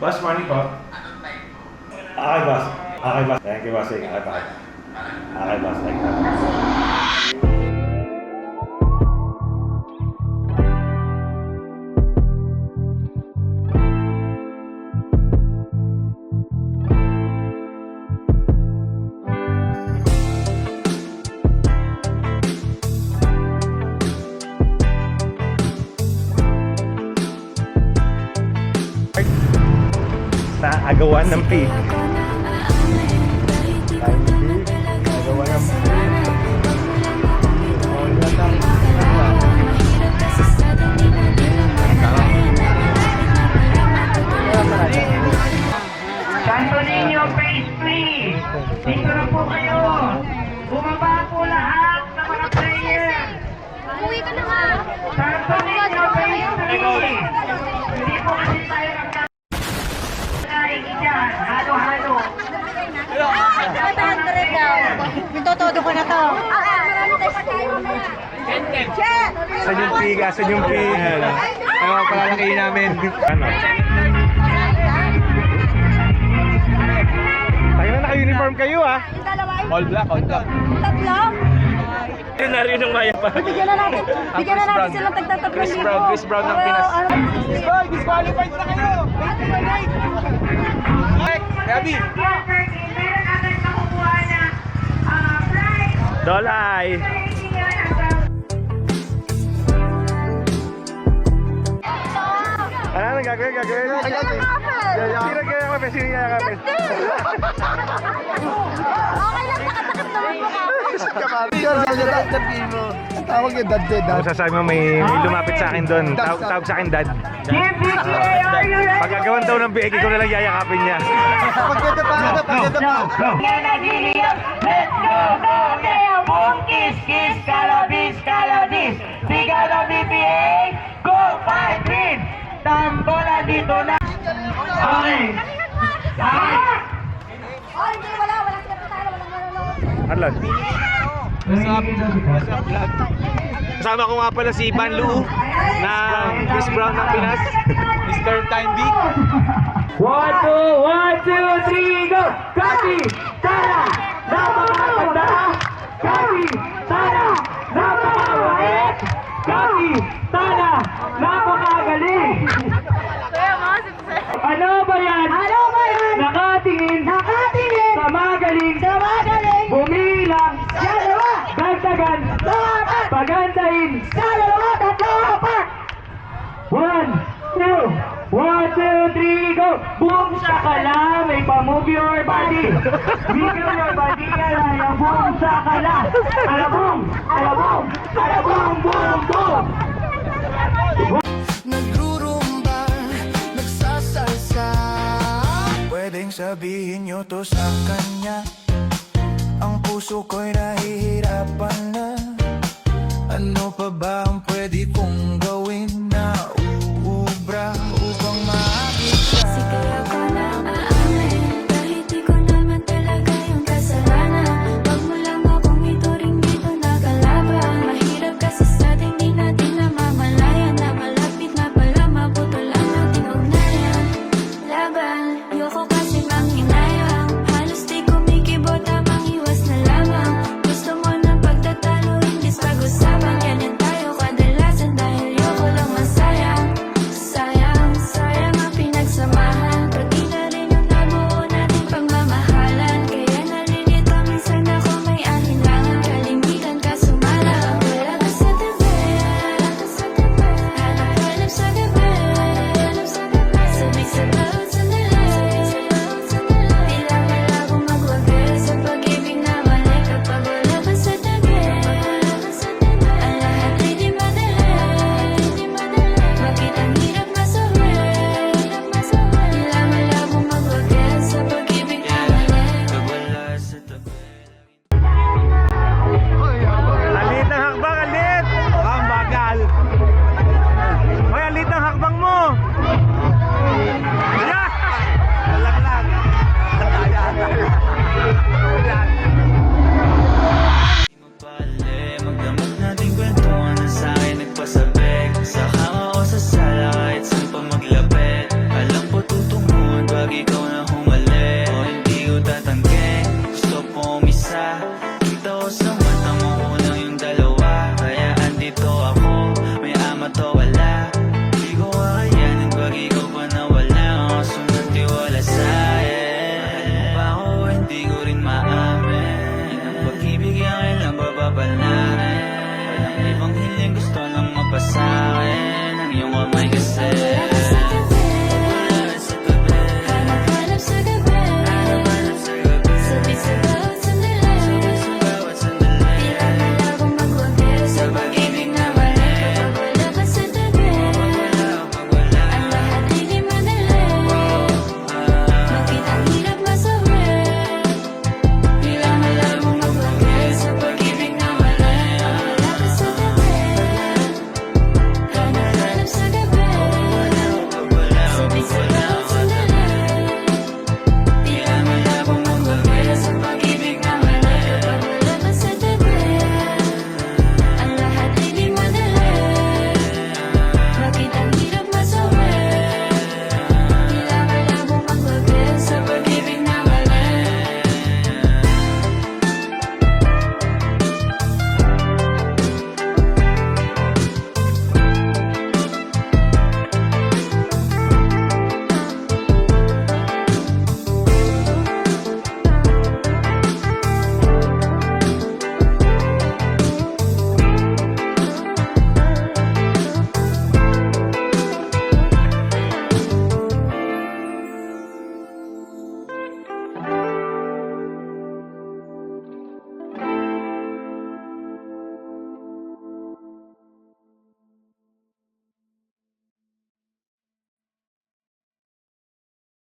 Boss, morning po. Okay, boss. Okay, boss. Thank you, bossing. Okay, boss. Okay, boss. Thank you. Sa agawan ng pig. Agawan ng pig. Santo Niño, face please! Dito na po kayo! Bumaba po lahat sa mga player! Uwi ka na nga! Santo Niño, face please! Hindi po kasi tayo halo-halo. 500 daw. Itotodo ko na to. Marami tayo patayo mamaya. Saan yung pig? Saan yung pig? Ano palalakihin namin? Ano? Tayo na naka-uniform kayo ah. Yung dalawa yun. All black, all black. Tatlo? Yun na rin yung maya pa. Bigyan na natin silang tagtatatlo. Chris Brown ng Pinas. Hoy, disqualified na kayo! Gabi! Meron agad makukuha na prize. Dolay! Ano nang gagawin? Sino gagawin? Sino gagawin? Okay lang, nakatakip naman mo ka. Ang tawag yung dad. Ano sasabi mo, may lumapit sa akin doon. Tawag sa akin, Dad. Pagkagawan daw ng biig, ikaw na lang yayakapin niya. Pagkita pa. Let's go, go, yeah, boom, kiss, kiss, calabis, calabis. Siga na BPA, go, fight, win. Tambola dito na. Okay. Oh, hindi, wala sila tayo, walang malulong. Arlan. Kasama ko nga pala si Ivan Lu ng Chris Brown ng Pinas. Mr. Time Beat. 1, 2, 3, go! Kati! Tara! Napakaganda! Kati! Tara! Napakawait! Kati! Tara! Napakagaling! Ano ba yan? Nakatingin! Sa magaling! Bumilang! Dagdagan! Pagandahin! 1, 2, 3, go! Boom shakala! May pa-move your body! Wiggle your body! Alaya! Boom shakala! Alabong! Alabong! Alabong! Boom! Boom! Nagrurumba, nagsasalsa. Pwedeng sabihin nyo to sa kanya. Ang puso ko'y nahihirapan na. Ano pa ba ang pwede kong gawin?